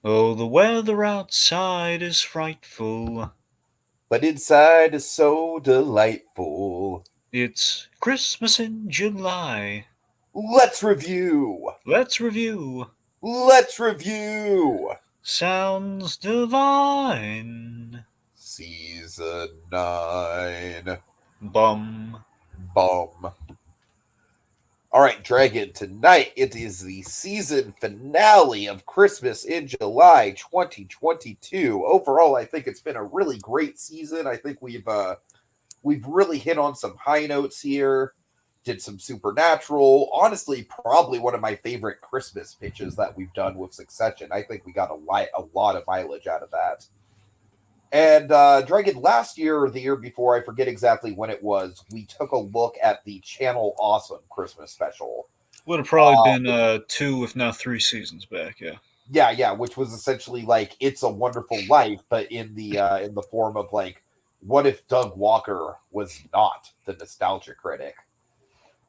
Oh, the weather outside is frightful. But inside is so delightful. It's Christmas in July. Let's review. Let's review. Let's review. Sounds divine. Season 9. Bum. Bum. All right, Dragon, tonight it is the season finale of Christmas in July 2022. Overall, I think it's been a really great season. I think we've really hit on some high notes here. Did some supernatural. Honestly, probably one of my favorite Christmas pitches that we've done with Succession. I think we got a lot of mileage out of that. And Dragon, last year or the year before, I forget exactly when it was, we took a look at the Channel Awesome Christmas special. Would have probably been 2, if not 3 seasons back, yeah. Yeah, which was essentially like It's a Wonderful Life, but in the form of like, what if Doug Walker was not the nostalgia critic?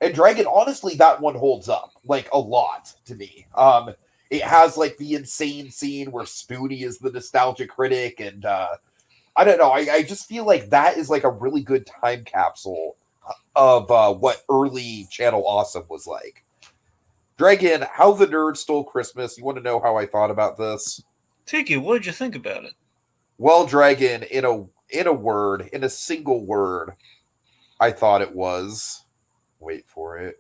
And Dragon, honestly, that one holds up like a lot to me. It has like the insane scene where Spoonie is the nostalgia critic, and I don't know. I just feel like that is like a really good time capsule of what early Channel Awesome was like. Dragon, How the Nerd Stole Christmas. You want to know how I thought about this? Tiki, what did you think about it? Well, Dragon, in a single word, I thought it was. Wait for it.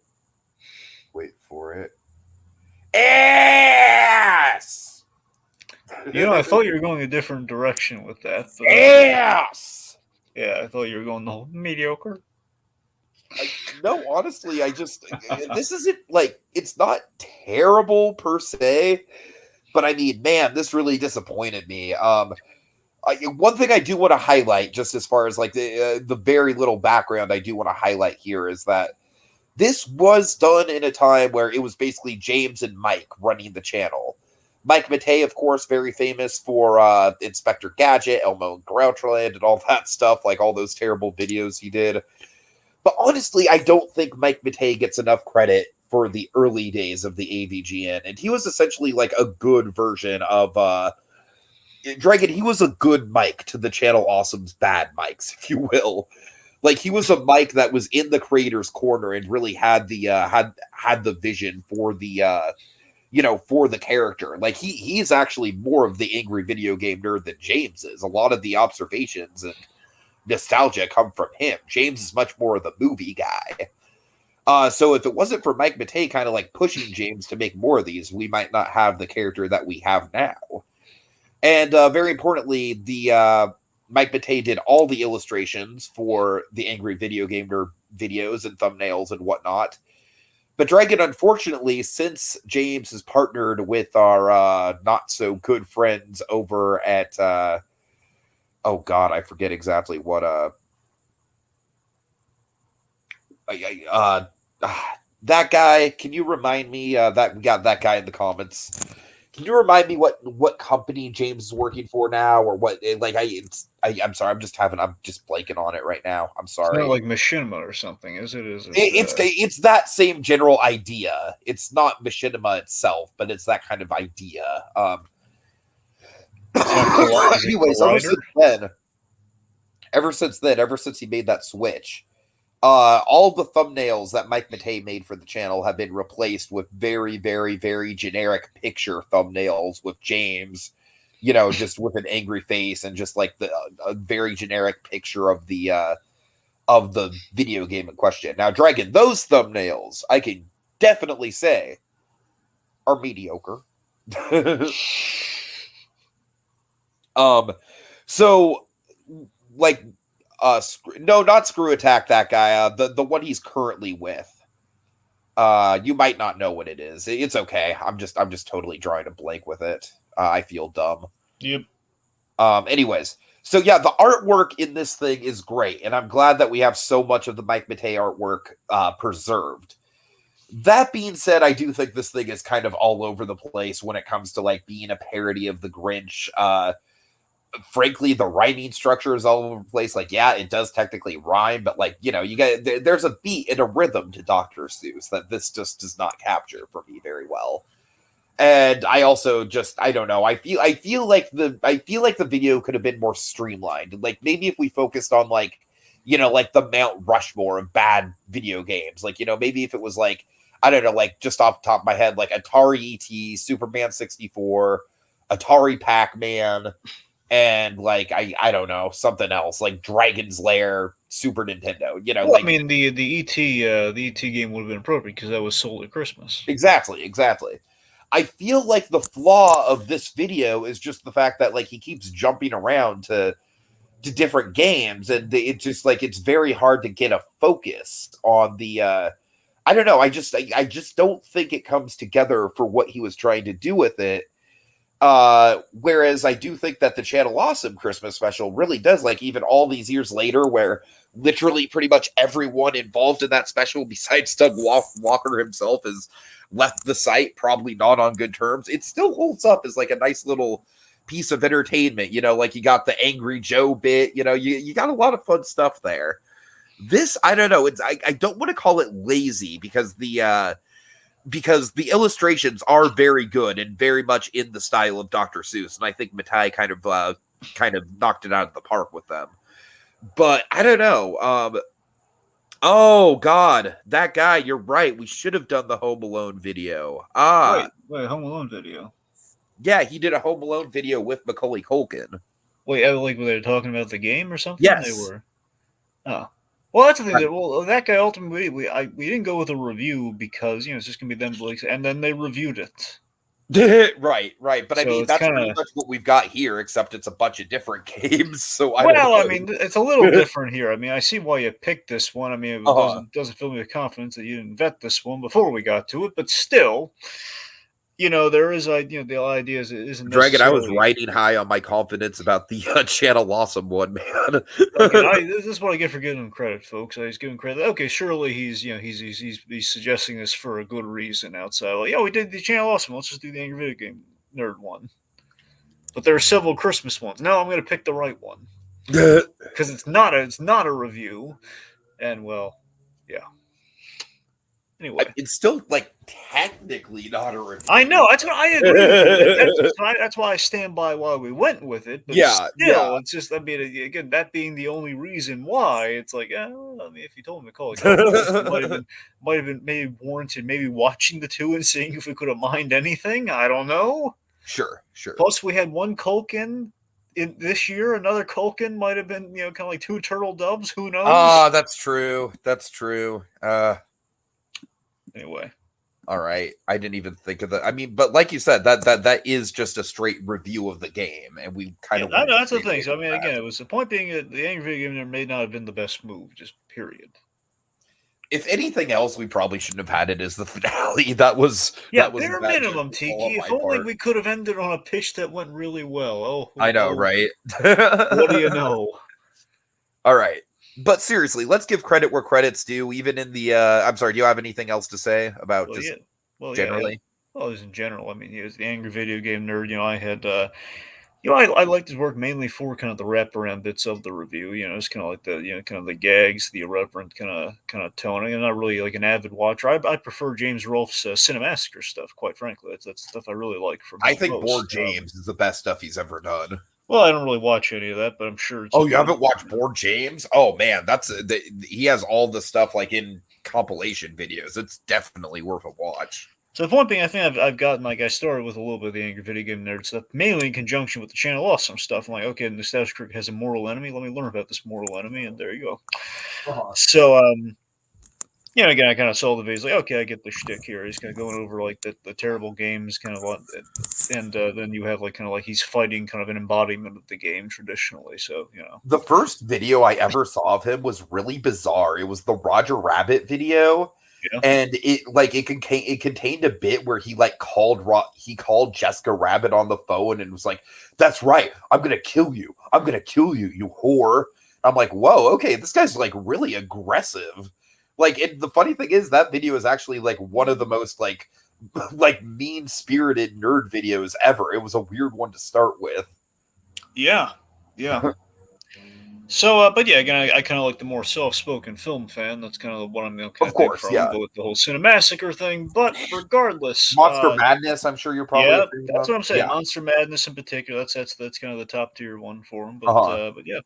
Ass. I thought you were going a different direction with that. But, Ass. Yeah, I thought you were going the whole mediocre. No, honestly, this isn't like, it's not terrible per se, but I mean, man, this really disappointed me. One thing I do want to highlight, just as far as like the very little background I do want to highlight here, is that this was done in a time where it was basically James and Mike running the channel. Mike Matei, of course, very famous for Inspector Gadget, Elmo and Grouchland, and all that stuff, like all those terrible videos he did. But honestly, I don't think Mike Matei gets enough credit for the early days of the AVGN. And he was essentially like a good version of Dragon. He was a good Mike to the Channel Awesome's bad Mikes, if you will. Like, he was a Mike that was in the creator's corner and really had the had the vision for the for the character. Like, he's actually more of the angry video game nerd than James is. A lot of the observations and nostalgia come from him. James is much more of the movie guy. So if it wasn't for Mike Matei kind of like pushing James to make more of these, we might not have the character that we have now. And very importantly, the Mike Matei did all the illustrations for the Angry Video Game Nerd videos and thumbnails and whatnot. But Dragon, unfortunately, since James has partnered with our not so good friends over at oh God, I forget exactly what that guy. Can you remind me that we got that guy in the comments? Can you remind me what company James is working for now, or what? Like I'm sorry, I'm just blanking on it right now. I'm sorry. It's not like Machinima or something, is it? It's that same general idea. It's not Machinima itself, but it's that kind of idea. Anyways, ever since he made that switch, all the thumbnails that Mike Matei made for the channel have been replaced with very, very, very generic picture thumbnails with James, just with an angry face and just like a very generic picture of the video game in question. Now, Dragon, those thumbnails, I can definitely say, are mediocre. So like no, not Screw Attack, that guy, the one he's currently with. You might not know what it is. It's okay. I'm just totally drawing a blank with it. I feel dumb. Yep. Anyways, so yeah, the artwork in this thing is great, and I'm glad that we have so much of the Mike Matei artwork preserved. That being said, I do think this thing is kind of all over the place when it comes to like being a parody of the Grinch. Frankly, the rhyming structure is all over the place. Like, yeah, it does technically rhyme, but like, there's a beat and a rhythm to Dr. Seuss that this just does not capture for me very well. And I also just I don't know. I feel like the video could have been more streamlined. Like maybe if we focused on like like the Mount Rushmore of bad video games. Like maybe if it was like I don't know, like just off the top of my head, like Atari ET, Superman 64, Atari Pac-Man, and like I don't know, something else like Dragon's Lair, Super Nintendo. Well, like I mean the ET game would have been appropriate because that was sold at Christmas. exactly. I feel like the flaw of this video is just the fact that like he keeps jumping around to different games, and it's just like it's very hard to get a focus on the I don't know. I just don't think it comes together for what he was trying to do with it. Whereas I do think that the Channel Awesome Christmas special really does, like even all these years later, where literally pretty much everyone involved in that special, besides Doug Walker himself, has left the site, probably not on good terms. It still holds up as like a nice little piece of entertainment. Like you got the Angry Joe bit. You got a lot of fun stuff there. This, I don't know. I don't want to call it lazy because the illustrations are very good and very much in the style of Dr. Seuss, and I think Matai kind of knocked it out of the park with them. But I don't know. Oh God, that guy! You're right. We should have done the Home Alone video. Wait, Home Alone video. Yeah, he did a Home Alone video with Macaulay Culkin. Wait, like were they talking about the game or something? Yes, they were. Oh. Well, that's the thing. That guy ultimately, we didn't go with a review because it's just gonna be them, and then they reviewed it. right. But so I mean, that's pretty much what we've got here, except it's a bunch of different games. So I mean, it's a little different here. I mean, I see why you picked this one. I mean, it doesn't fill me with confidence that you didn't vet this one before we got to it, but still. There is, the idea isn't Dragon. I was riding high on my confidence about the Channel Awesome one, man. This is what I get for giving him credit, folks. I was giving credit. Okay, surely he's suggesting this for a good reason. Outside, like, we did the Channel Awesome. Let's just do the Angry Video Game Nerd one. But there are several Christmas ones. No, I'm going to pick the right one because it's not a review, and well, yeah. Anyway, it's still like technically not a review. I know. That's what I agree with. That's why I stand by why we went with it. But still, it's just, I mean, again, that being the only reason why, it's like, I mean, if you told him to call it, might have been maybe warranted maybe watching the two and seeing if we could have mined anything. I don't know. Sure. Plus, we had one Culkin in this year. Another Culkin might have been, kind of like two turtle doves. Who knows? That's true. Anyway, all right. I didn't even think of that. I mean, but like you said, that is just a straight review of the game, and we kind of. I know that's the thing. So I mean, again, it was the point being that the Angry Video Game may not have been the best move. Just period. If anything else, we probably shouldn't have had it as the finale. That was bare minimum, Tiki. If only we could have ended on a pitch that went really well. Oh, I know, right? What do you know? All right. But seriously, let's give credit where credit's due. Even in the, I'm sorry. Do you have anything else to say about generally? Well, just in general. I mean, he was the Angry Video Game Nerd. I had, I liked his work mainly for kind of the wraparound bits of the review. It's kind of like the, kind of the gags, the irreverent kind of toning. I'm not really like an avid watcher. I prefer James Rolfe's Cinemassacre stuff. Quite frankly, that's stuff I really like. I think Bored James is the best stuff he's ever done. Well, I don't really watch any of that, but I'm sure. You haven't watched Bored James? Oh man, he has all the stuff like in compilation videos. It's definitely worth a watch. So the one thing I think I've gotten, like, I started with a little bit of the Angry Video Game Nerd stuff, mainly in conjunction with the Channel Awesome stuff. I'm like, okay, Nostalgia Critic has a mortal enemy. Let me learn about this mortal enemy, and there you go. So, again, I kind of saw the videos, like, okay, I get the shtick here. He's kind of going over, like, the terrible games, kind of, and then you have, like, kind of like he's fighting kind of an embodiment of the game traditionally, so, The first video I ever saw of him was really bizarre. It was the Roger Rabbit video, and it contained a bit where he, like, called Jessica Rabbit on the phone and was like, "That's right, I'm gonna kill you. I'm gonna kill you, you whore." I'm like, whoa, okay, this guy's, like, really aggressive. Like, the funny thing is that video is actually like one of the most like mean-spirited nerd videos ever. It was a weird one to start with. Yeah. So, but yeah, again, I kind of like the more soft-spoken film fan. That's kind of what I'm kind Of of think course, from yeah. with the whole Cinemassacre thing. But regardless, Monster Madness, I'm sure you're probably a yeah, fan that's of. what I'm saying. Yeah. Monster Madness in particular. That's kind of the top tier one for him. Uh-huh. But yeah.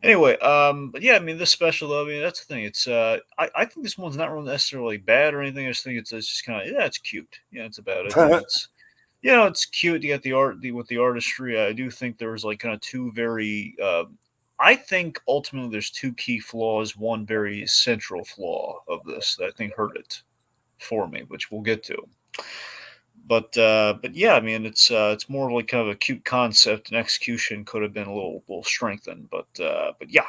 Anyway, but yeah, I mean, this special though. I mean, that's the thing. It's I think this one's not really necessarily bad or anything. I just think it's just kind of yeah, it's cute. Yeah, it's about it. It's it's cute. You got the art with the artistry. I do think there was like kind of two very. I think ultimately there's two key flaws. One very central flaw of this that I think hurt it for me, which we'll get to. But yeah, I mean it's more like kind of a cute concept, and execution could have been a little strengthened. But yeah,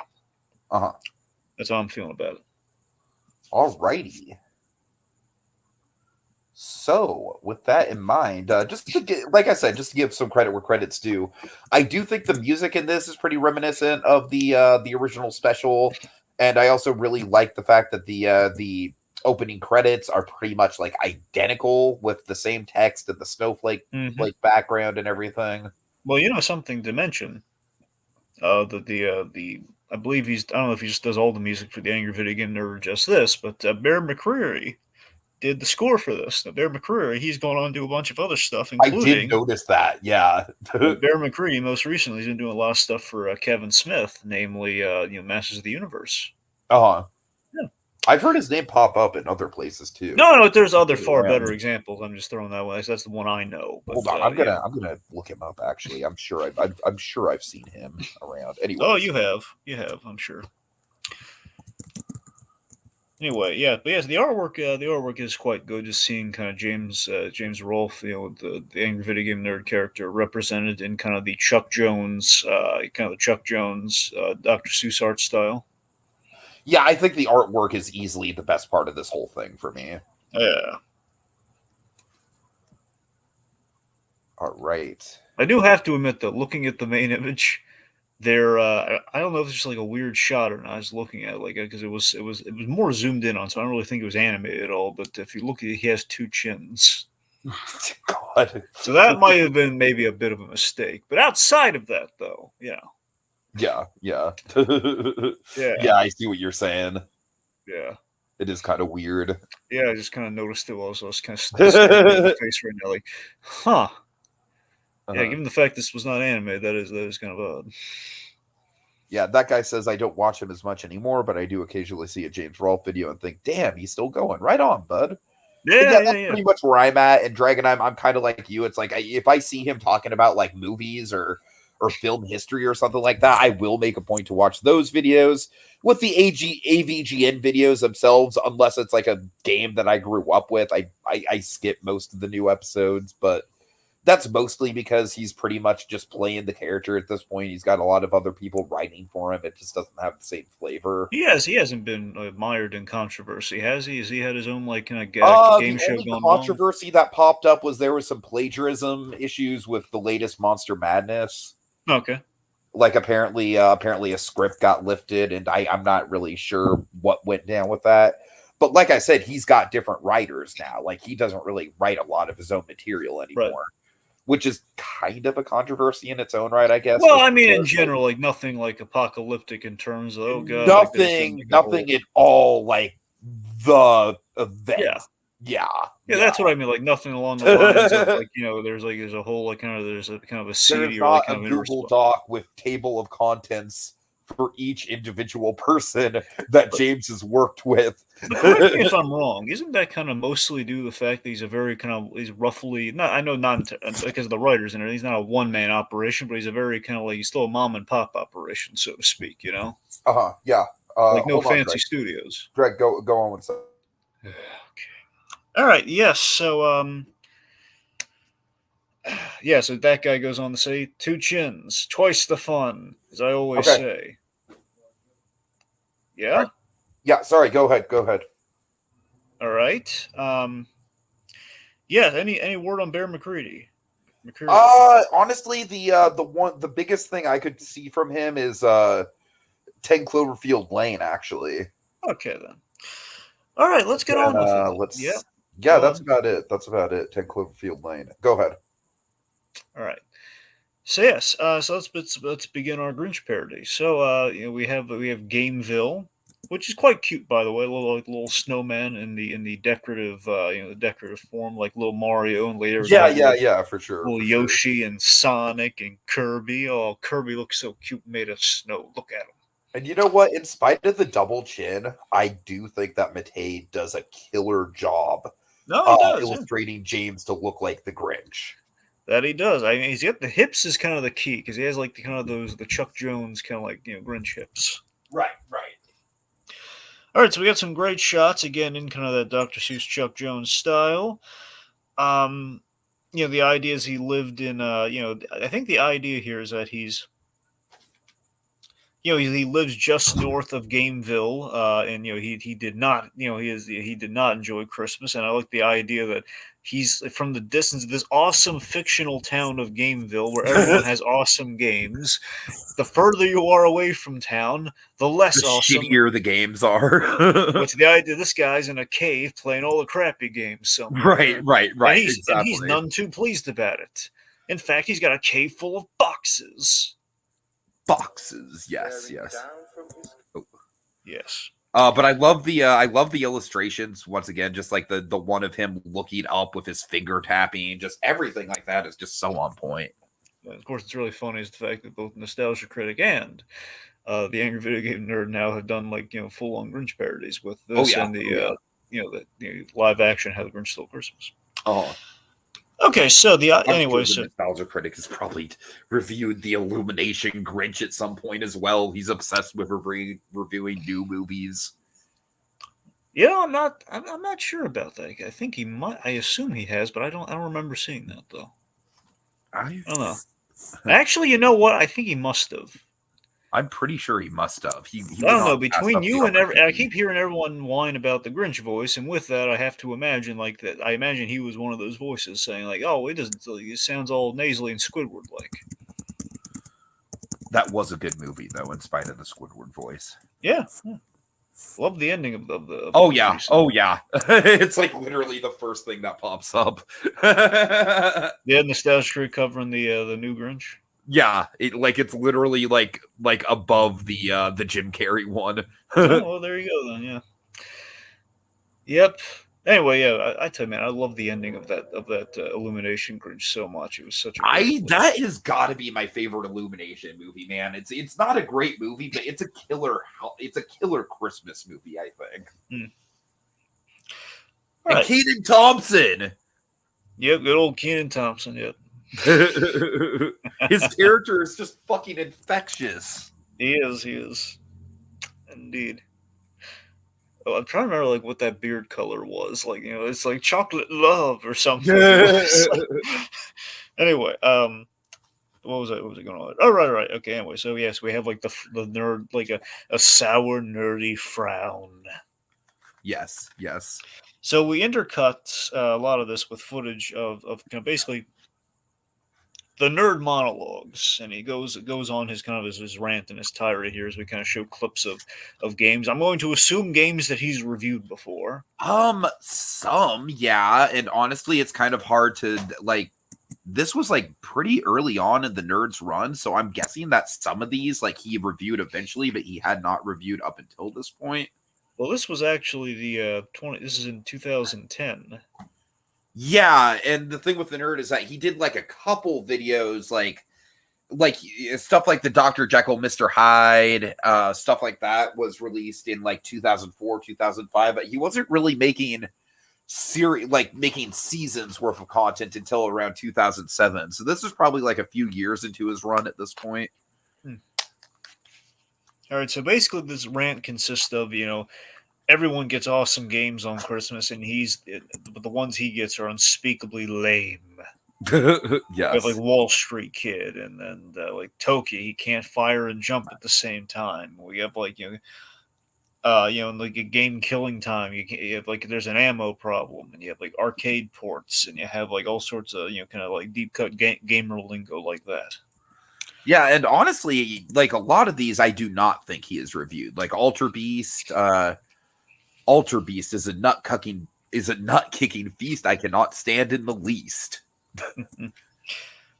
Uh-huh. that's how I'm feeling about it. All righty. So, with that in mind, just to get, like I said, just to give some credit where credit's due, I do think the music in this is pretty reminiscent of the original special, and I also really like the fact that the opening credits are pretty much like identical with the same text and the snowflake Hmm. like background and everything. Well, something to mention. The I believe I don't know if he just does all the music for the Angry Video Game Nerd or just this, but Bear McCreary did the score for this. Now, Bear McCreary, he's gone on to do a bunch of other stuff, I did including notice that, yeah. Bear McCreary. Most recently, he's been doing a lot of stuff for Kevin Smith, namely, Masters of the Universe. Uh-huh. Yeah. I've heard his name pop up in other places too. No, there's other far better Around. examples. I'm just throwing that one. That's the one I know. But Hold on, yeah. I'm gonna look him up. Actually, I'm sure I've seen him around. Oh, Anyways, you have, I'm sure. Anyway, yeah, but yes, the artwork is quite good. Just seeing kind of James Rolfe, the angry video game nerd character represented in kind of the Chuck Jones, Dr. Seuss art style. yeah, I think the artwork is easily the best part of this whole thing for me. Yeah, All right. I do have to admit though, looking at the main image, there, I don't know if it's just like a weird shot or not. I was looking at it like because it was more zoomed in on, so I don't really think it was animated at all. But if you look at it, he has two chins. God. So that might have been maybe a bit of a mistake. But outside of that, though, Yeah, yeah, yeah, yeah. I see what you're saying. yeah, It is kind of weird. yeah. I just kind of noticed it while I was kind of staring at the face right now, like, huh? Yeah, Uh-huh. given the fact this was not anime, that is kind of odd. Yeah, that guy says I don't watch him as much anymore, but I do occasionally see a James Rolfe video and think, "Damn, he's still going. Right on, bud." And Yeah, yeah, yeah, that's yeah. pretty much where I'm at. And Dragon, I'm kind of like you. It's like if I see him talking about like movies or film history or something like that, I will make a point to watch those videos. With the AVGN videos themselves, unless it's like a game that I grew up with, I skip most of the new episodes, but that's mostly because he's pretty much just playing the character at this point. He's got a lot of other people writing for him. It just doesn't have the same flavor. He hasn't been mired in controversy, has he? Has he had his own like kind of game The show only going on? controversy that popped up was there was some plagiarism issues with the latest Monster Madness. Okay, Like apparently a script got lifted, and I'm not really sure what went down with that. But like I said, he's got different writers now. Like he doesn't really write a lot of his own material right. anymore, which is kind of a controversy in its own right, I guess. Well, Just I mean, in because like general, like nothing like apocalyptic in terms of oh god, like there's been like a whole nothing at all like the event. yeah. Yeah, Yeah, yeah. that's what I mean. Like nothing along the lines of like there's a whole like there's a kind of a There's CD or not like a kind of Google interest. Doc with table of contents for each individual person that James has worked with. But correct me if I'm wrong. Isn't that kind of mostly due to the fact that he's roughly not I know not because of the writers and he's not a one man operation, but he's a very kind of like he's still a mom and pop operation, so to speak. Yeah. Like no Hold on, fancy Greg. studios. Greg, go on with something. Okay. All right. Yes. So yeah. So that guy goes on to say two chins, twice the fun, as I always Okay. say. All Yeah. right. Yeah. Sorry. Go ahead. Go ahead. All right. Yeah. Any word on Bear McCreary? McCreary. Honestly, the biggest thing I could see from him is 10 Cloverfield Lane. Actually, Okay then. All right. Let's get then on with it then. Yeah. yeah, Go that's ahead. about it. That's about it. 10 Cloverfield Lane. Go ahead. All right. So yes, so let's begin our Grinch parody. So we have Gameville, which is quite cute, by the way. Little snowman in the decorative the decorative form, like little Mario, and later they have Yeah, for sure, little for sure. Yoshi and Sonic and Kirby. Oh, Kirby looks so cute made of snow. Look at him. And you know what? In spite of the double chin, I do think that Matei does a killer job No, he does. Yeah. illustrating James to look like the Grinch. That he does. I mean, he's got the hips is kind of the key because he has like the kind of the Chuck Jones kind of like Grinch hips. Right. All right, so we got some great shots again in kind of that Dr. Seuss Chuck Jones style. The idea is he lived in I think the idea here is that he lives just north of Gameville, and he did not he did not enjoy Christmas, and I like the idea that he's from the distance of this awesome fictional town of Gameville where everyone has awesome games. The further you are away from town, the less The awesome. shittier the games are. What's the idea? This guy's in a cave playing all the crappy games somewhere. Right. And Exactly. he's none too pleased about it. In fact, he's got a cave full of boxes. Boxes, yes. Oh. Yes. But I love the illustrations once again, just like the one of him looking up with his finger tapping, just everything like that is just so on point. Of course, it's really funny is the fact that both Nostalgia Critic and the Angry Video Game Nerd now have done full on Grinch parodies with this and the live action How the Grinch Stole Christmas. Oh. Okay, so the Nostalgia Critic has probably reviewed the Illumination Grinch at some point as well. He's obsessed with reviewing new movies. Yeah, I'm not sure about that. I think he might. I assume he has, but I don't remember seeing that though. I don't know. Actually, you know what? I think he must have. I'm pretty sure he must have. He I don't know. Between you and I keep hearing everyone whine about the Grinch voice, and with that, I have to imagine that. I imagine he was one of those voices saying like, "Oh, it doesn't. It sounds all nasally and Squidward like." That was a good movie, though, in spite of the Squidward voice. Yeah. Love the ending of the oh yeah. It's like literally the first thing that pops up. Yeah, Nostalgia covering the new Grinch. Yeah, it's literally like above the Jim Carrey one. Oh, well, there you go then. Yeah. Yep. Anyway, yeah, I tell you, man, I love the ending of that Illumination Grinch so much. It was such a that has got to be my favorite Illumination movie, man. It's not a great movie, but it's a killer Christmas movie, I think. Mm. And right. Caden Thompson. Yep, good old Caden Thompson. Yep. His character is just fucking infectious. He is. Indeed. Oh, I'm trying to remember what that beard color was. It's like chocolate love or something. Anyway, what was it going on? Oh, right. Okay, anyway, so yes, we have the nerd, like a sour, nerdy frown. Yes. So we intercut a lot of this with footage of basically the nerd monologues, and he goes on his kind of his rant and his tirade here as we kind of show clips of games. I'm going to assume games that he's reviewed before. Some, yeah, and honestly, it's kind of hard to this was pretty early on in the Nerds run, so I'm guessing that some of these he reviewed eventually, but he had not reviewed up until this point. Well, this was actually this is in 2010. Yeah, and the thing with the Nerd is that he did a couple videos like stuff like the Dr. Jekyll, Mr. Hyde, stuff like that was released in 2004, 2005, but he wasn't really making making seasons worth of content until around 2007. So this is probably a few years into his run at this point. All right, so basically this rant consists of, everyone gets awesome games on Christmas, and but the ones he gets are unspeakably lame. Yes. We have Wall Street Kid, and then Toki, he can't fire and jump at the same time. We have a game killing time. You have there's an ammo problem, and you have arcade ports, and you have all sorts of kind of deep cut gamer lingo like that. Yeah, and honestly, a lot of these I do not think he has reviewed. Alter Beast. Alter Beast is a nut kicking feast I cannot stand in the least.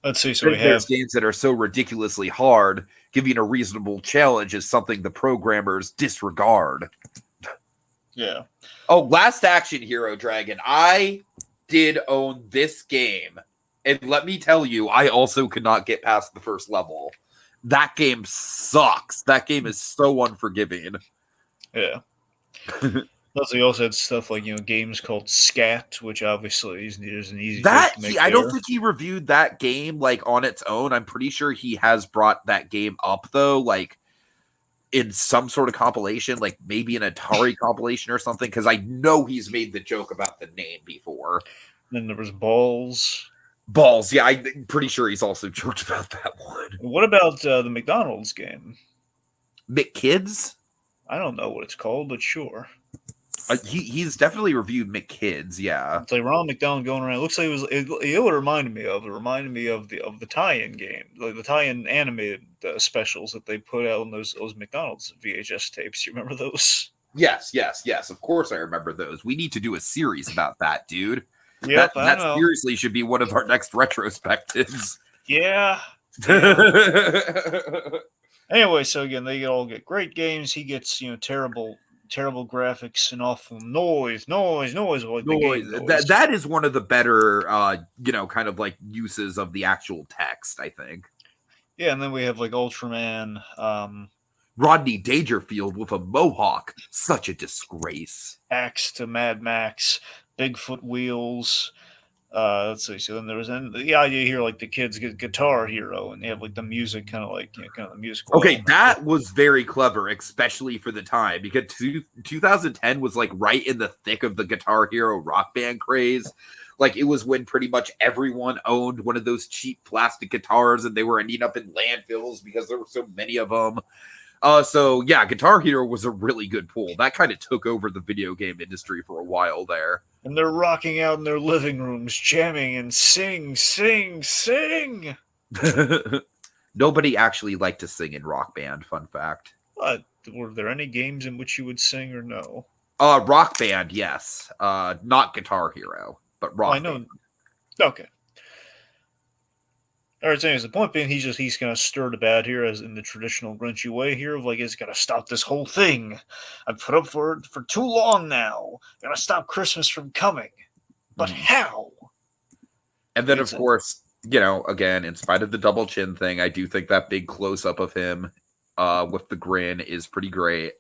Let's see. So we Then there's have games that are so ridiculously hard, giving a reasonable challenge is something the programmers disregard. yeah. Oh, Last Action Hero Dragon. I did own this game. And let me tell you, I also could not get past the first level. That game sucks. That game is so unforgiving. Yeah. Plus, we also had stuff like games called Scat, which obviously is an easy joke to make I don't there. think he reviewed that game like on its own. I'm pretty sure he has brought that game up though, like in some sort of compilation, like maybe an Atari compilation or something, because I know he's made the joke about the name before. Then there was Balls. Balls, yeah, I'm pretty sure he's also joked about that one. What about the McDonald's game? McKids? I don't know what it's called, but sure. He's definitely reviewed McKids, yeah. It's like Ronald McDonald going around. It looks like it reminded me of. It reminded me of the tie-in game, like the tie-in animated specials that they put out on those McDonald's VHS tapes. You remember those? Yes. Of course, I remember those. We need to do a series about that, dude. Yep, That seriously should be one of our next retrospectives. Yeah. Anyway, so again, they all get great games. He gets terrible graphics and awful noise. Like the game noise. That is one of the better, kind of like uses of the actual text, I think. Yeah, and then we have like Ultraman. Rodney Dangerfield with a mohawk. Such a disgrace. Axe to Mad Max. Bigfoot Wheels. Let's see. So then there was the idea here, like the kids get Guitar Hero, and they have like the music, kind of like kind of the musical. Okay, that was very clever, especially for the time, because 2010 was like right in the thick of the Guitar Hero Rock Band craze. Like it was when pretty much everyone owned one of those cheap plastic guitars, and they were ending up in landfills because there were so many of them. So yeah, Guitar Hero was a really good pull. That kind of took over the video game industry for a while there. And they're rocking out in their living rooms, jamming and sing. Nobody actually liked to sing in Rock Band, fun fact. Were there any games in which you would sing or no? Rock Band, yes. Not Guitar Hero, but Rock Band. Okay. All right, so anyways, the point being, he's kind of stirred about here, as in the traditional Grinchy way here, of like, he's got to stop this whole thing. I've put up for it for too long now. Got to stop Christmas from coming. But how? And then, of course, again, in spite of the double chin thing, I do think that big close-up of him with the grin is pretty great.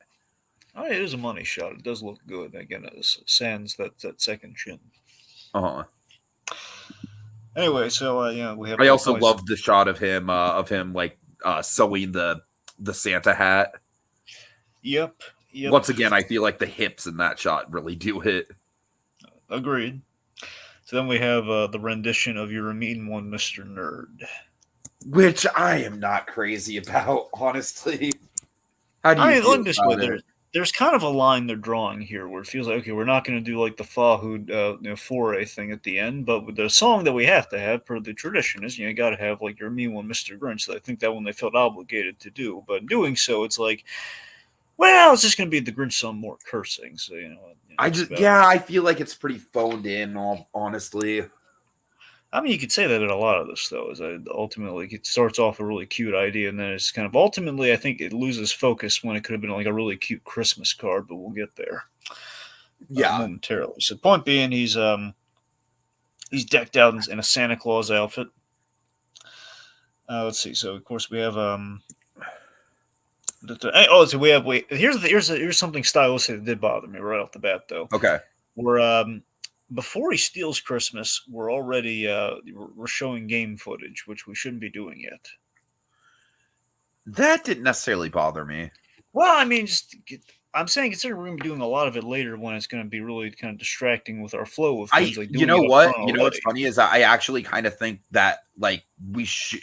Oh, it is a money shot. It does look good. Again, it sans that second chin. Uh-huh. Anyway, so we have. I also love the shot of him like sewing the Santa hat. Yep. Once again, I feel like the hips in that shot really do hit. Agreed. So then we have the rendition of "You're a Mean One, Mr. Nerd," which I am not crazy about, honestly. How do you feel this way? There's kind of a line they're drawing here where it feels like, okay, we're not going to do like the Fahood foray thing at the end, but with the song that we have to have per the tradition is, you got to have like "You're a Mean One, Mr. Grinch." So I think that one they felt obligated to do, but in doing so, it's like, well, it's just going to be the Grinch song more cursing. So I feel like it's pretty phoned in, honestly. I mean, you could say that in a lot of this, though, is that ultimately it starts off a really cute idea, and then it's kind of ultimately, I think it loses focus when it could have been like a really cute Christmas card, but we'll get there. Momentarily. So, point being, he's decked out in a Santa Claus outfit. Let's see. So, of course, we have here's something stylistic that did bother me right off the bat, though. Okay. We're before he steals Christmas, we're already we're showing game footage, which we shouldn't be doing yet. That didn't necessarily bother me. Well, I mean, I'm saying considering we're going to be doing a lot of it later, when it's going to be really kind of distracting with our flow of things. You know what's funny is I actually kind of think that like we should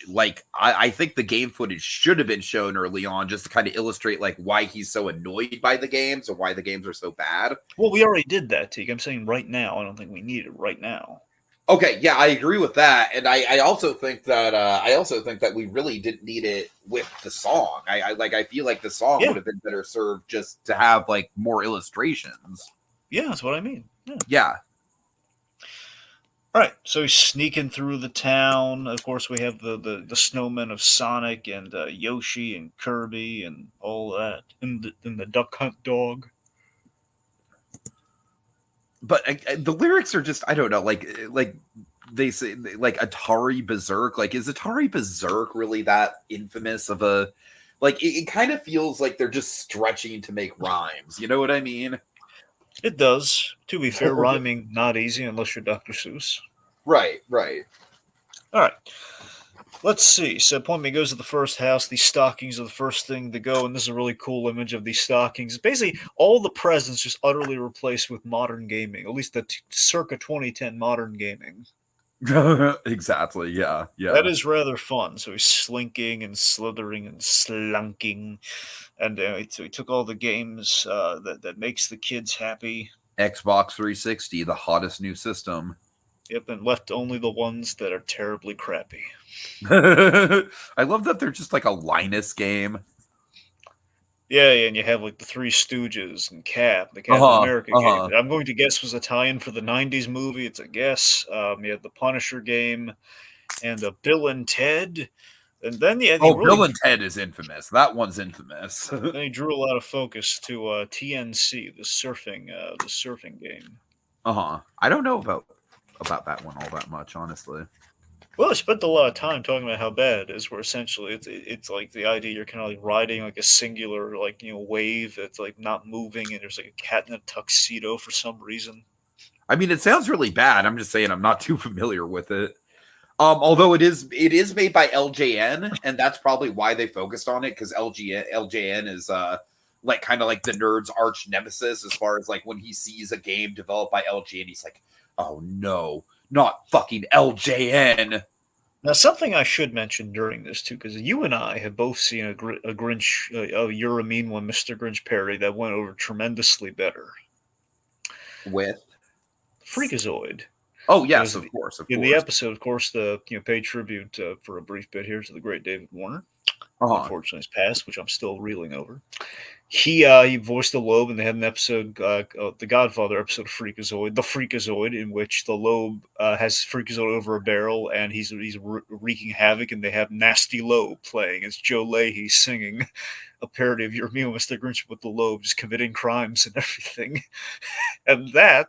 I think the game footage should have been shown early on, just to kind of illustrate like why he's so annoyed by the games or why the games are so bad. Well, we already did that, Teague. I'm saying right now. I don't think we need it right now. Okay, yeah, I agree with that, and I also think that we really didn't need it with the song. I feel like the song would have been better served just to have like more illustrations. Yeah, that's what I mean. Yeah. All right, so he's sneaking through the town. Of course, we have the snowmen of Sonic and Yoshi and Kirby and all that, and the Duck Hunt dog. But the lyrics are just, I don't know, like they say, like Atari Berserk. Like, is Atari Berserk really that infamous of a? Like, it kind of feels like they're just stretching to make rhymes. You know what I mean? It does. To be fair, rhyming not easy unless you're Dr. Seuss. Right, right. All right. Let's see. So appointment goes to the first house. These stockings are the first thing to go, and this is a really cool image of these stockings. Basically, all the presents just utterly replaced with modern gaming, at least the circa 2010 modern gaming. Exactly. Yeah. Yeah. That is rather fun. So he's slinking and slithering and slunking, and so he took all the games that makes the kids happy. Xbox 360, the hottest new system. Yep, and left only the ones that are terribly crappy. I love that they're just like a Linus game. Yeah, and you have like the Three Stooges and Cap, the Captain America game. I'm going to guess was a tie-in for the '90s movie. It's a guess. You had the Punisher game, and Bill and Ted, and then Bill and Ted is infamous. That one's infamous. then he drew a lot of focus to TNC, the surfing game. I don't know about that one all that much, honestly. Well, I spent a lot of time talking about how bad it is. Where essentially it's like the idea you're kind of like riding like a singular wave that's like not moving, and there's like a cat in a tuxedo for some reason. I mean, it sounds really bad. I'm just saying I'm not too familiar with it. Although it is made by LJN, and that's probably why they focused on it, because LJN is like kind of like the nerd's arch nemesis as far as like when he sees a game developed by LJN, he's like, oh no, not fucking LJN. Now, something I should mention during this too, because you and I have both seen a Grinch, You're a Mean One, Mr. Grinch parody that went over tremendously better. With Freakazoid. Oh yes, of course. In the episode, of course, the paid tribute for a brief bit here to the great David Warner. Unfortunately, he's passed, which I'm still reeling over. He voiced the Lobe, and they had an episode, the Godfather episode of Freakazoid, the Freakazoid, in which the Lobe has Freakazoid over a barrel, and he's wreaking havoc, and they have Nasty Lobe playing. It's Joe Leahy singing a parody of Your Meal, Mr. Grinch with the Lobe, just committing crimes and everything. And that,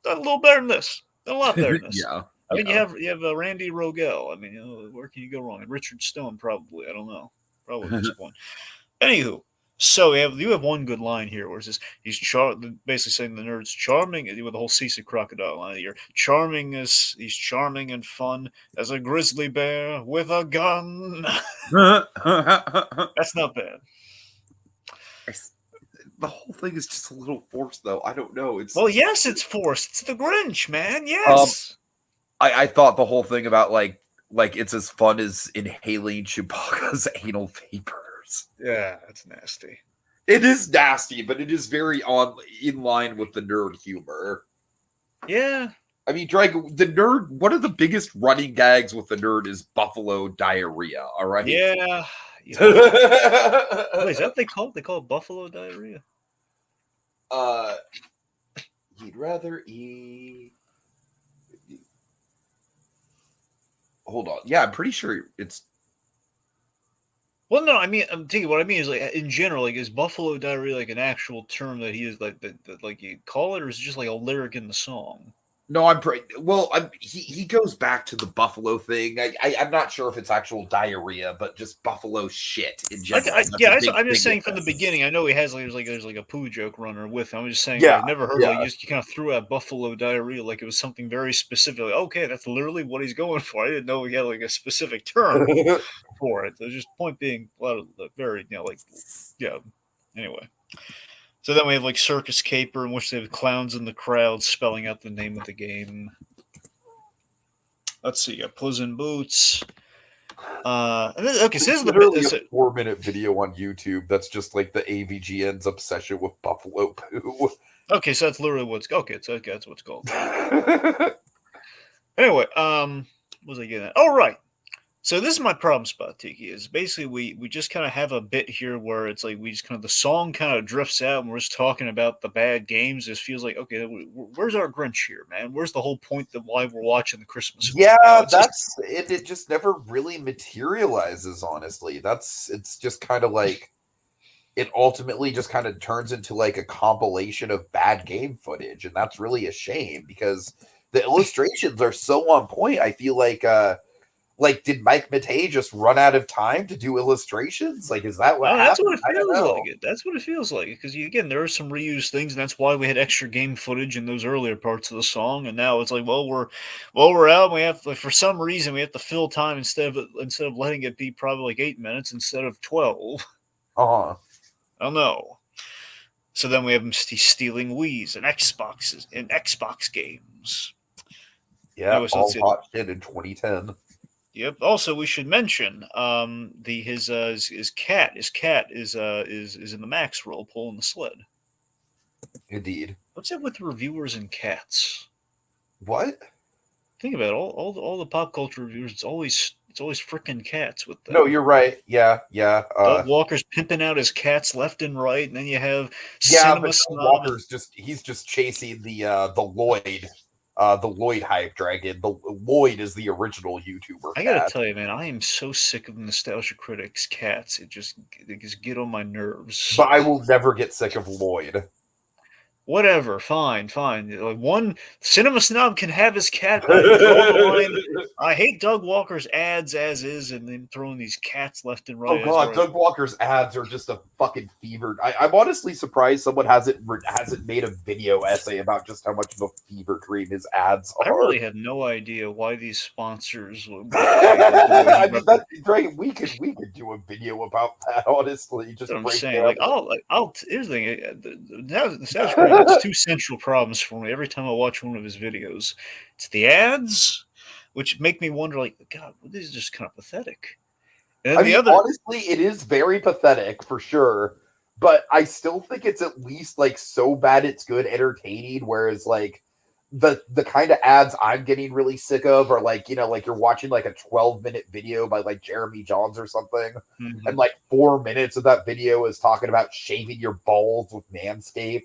a little better than this. A lot better than this. Yeah. I mean, you have Randy Rogel. I mean, where can you go wrong? And Richard Stone, probably. I don't know. Probably at this point. Anywho, so you have one good line here, where it says he's basically saying the nerd's charming with the whole Cece Crocodile line here. He's charming and fun as a grizzly bear with a gun. That's not bad. The whole thing is just a little forced, though. I don't know. Yes, it's forced. It's the Grinch, man. Yes. I thought the whole thing about like it's as fun as inhaling Chewbacca's anal vapors. Yeah, that's nasty. It is nasty, but it is very in line with the nerd humor. Yeah. I mean, Dragon, the nerd, one of the biggest running gags with the nerd is buffalo diarrhea, all right? Yeah. Wait, is that what they call it? They call it buffalo diarrhea? He'd rather eat. Hold on. Yeah, I'm pretty sure it's. Well, no, I mean, I'm thinking what I mean is like in general, like is buffalo diarrhea like an actual term that he is like that like you call it, or is it just like a lyric in the song? No, he goes back to the buffalo thing. I'm not sure if it's actual diarrhea, but just buffalo shit in general. I'm just saying from the beginning. I know he has there's like a poo joke runner with him. I'm just saying I've never heard you kind of threw out buffalo diarrhea like it was something very specific. Like, okay, that's literally what he's going for. I didn't know he had like a specific term for it. So just point being a lot of very anyway. So then we have like Circus Caper, in which they have clowns in the crowd spelling out the name of the game. Let's see, Puss in Boots. So this is literally a 4-minute video on YouTube that's just like the AVGN's obsession with buffalo poo. Okay, so that's literally that's what it's called. Anyway, what was I getting at? Oh, right. So this is my problem spot, Tiki. Is basically we just kind of have a bit here where it's like we just kind of the song kind of drifts out and we're just talking about the bad games. It feels like okay, where's our Grinch here, man? Where's the whole point of why we're watching the Christmas film? Yeah, It's just that's it. It just never really materializes. Honestly, it's just kind of like it ultimately just kind of turns into like a compilation of bad game footage, and that's really a shame because the illustrations are so on point. I feel like did Mike Matei just run out of time to do illustrations? Like, is that what oh, that's what happened? it I don't feels like. know. That's what it feels like. Because again, there are some reused things, and that's why we had extra game footage in those earlier parts of the song. And now it's like, we're out. And we have like, for some reason we have to fill time instead of letting it be probably like 8 minutes instead of 12. Uh-huh. I don't know. So then we have him stealing Wii's and Xbox games. Yeah, Anyway, so let's all see. hot shit in 2010. Yep. Also, we should mention his cat. His cat is in the Max role pulling the sled. Indeed. What's it with reviewers and cats? What? Think about it, all the pop culture reviewers. It's always freaking cats with No, them. you're right. Yeah, yeah. Doug Walker's pimping out his cats left and right, and then you have Yeah, Cinema but Doug Snob and Walker's he's just chasing the Lloyd hype dragon. The Lloyd is the original YouTuber I gotta cat. tell you, man, I am so sick of Nostalgia Critics cats. They just get on my nerves. But I will never get sick of Lloyd. Whatever, fine, fine. Like one Cinema Snob can have his cat, but I draw the line. I hate Doug Walker's ads as is, and then throwing these cats left and Oh right as god, where Doug Walker's ads are just a fucking fever. I'm honestly surprised someone hasn't made a video essay about just how much of a fever dream his ads I are. really have no idea why these sponsors get paid like the way he I mean, represents. that Dragon, we could do a video about that. Honestly, That's what just I'm break saying. down. Here's the thing. The Savage Creator has two central problems for me every time I watch one of his videos. It's the ads, which make me wonder, like, God, this is just kind of pathetic. And then I the mean, other, honestly, it is very pathetic for sure, but I still think it's at least like so bad it's good entertaining. Whereas like the kind of ads I'm getting really sick of are like, like you're watching like a 12-minute video by like Jeremy Johns or something, and Mhm. like 4 minutes of that video is talking about shaving your balls with Manscaped.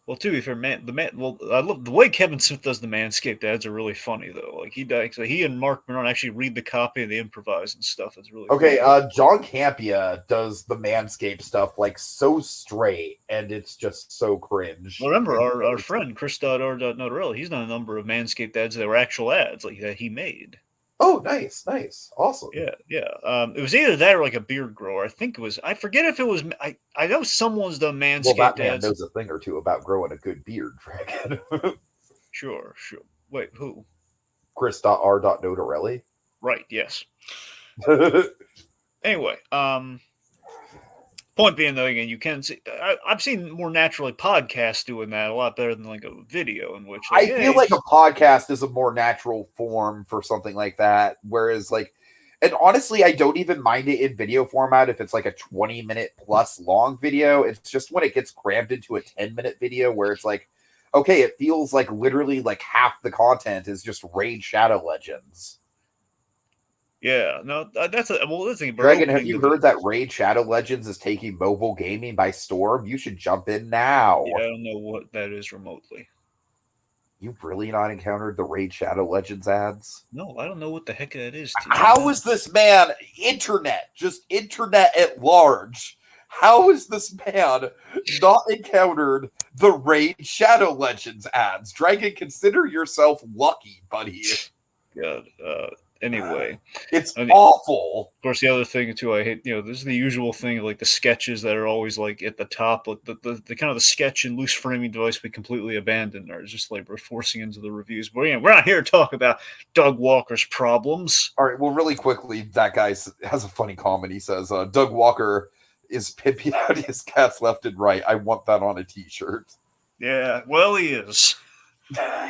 Well, to be fair, well, I love the way Kevin Smith does the Manscaped ads are really funny though. Like he and Mark Maron actually read the copy and they improvise and stuff. It's really Okay, funny. John Campia does the Manscaped stuff like so straight, and it's just so cringe. Well, remember our friend Chris.R.Notarelli, he's done a number of Manscaped ads that were actual ads like that he made. Oh, nice, nice, awesome. Yeah, yeah. It was either that or like a beard grower. I think it was. I forget if it was. I know someone's done Well, that Manscaped man ads. knows a thing or two about growing a good beard, Dragon. Sure, sure. Wait, who? Chris.R.Notarelli. Right. Yes. Anyway, point being though, again, you can see. I've seen more naturally podcasts doing that a lot better than like a video in which like, I feel hey, like a just podcast is a more natural form for something like that. Whereas, like, and honestly, I don't even mind it in video format if it's like a 20-minute plus long video. It's just when it gets crammed into a 10-minute video where it's like, okay, it feels like literally like half the content is just Raid Shadow Legends. yeah. No, that's a well. That's the thing. We're Dragon, have opening you the. heard that Raid Shadow Legends is taking mobile gaming by storm? You should jump in now. Yeah, I don't know what that is remotely. You've really not encountered the Raid Shadow Legends ads? No, I don't know what the heck that is. Tiki. How is this man just internet at large? How is this man not encountered the Raid Shadow Legends ads? Dragon, consider yourself lucky, buddy. God. Anyway, It's I mean, awful. of course, the other thing too, I hate. This is the usual thing, like the sketches that are always like at the top, like the kind of the sketch and loose framing device we completely abandoned, or just like we're forcing into the reviews. But we're not here to talk about Doug Walker's problems. All right, well, really quickly, that guy has a funny comment. He says, Doug Walker is pimping out his cats left and right. I want that on a t-shirt. Yeah, well, he is.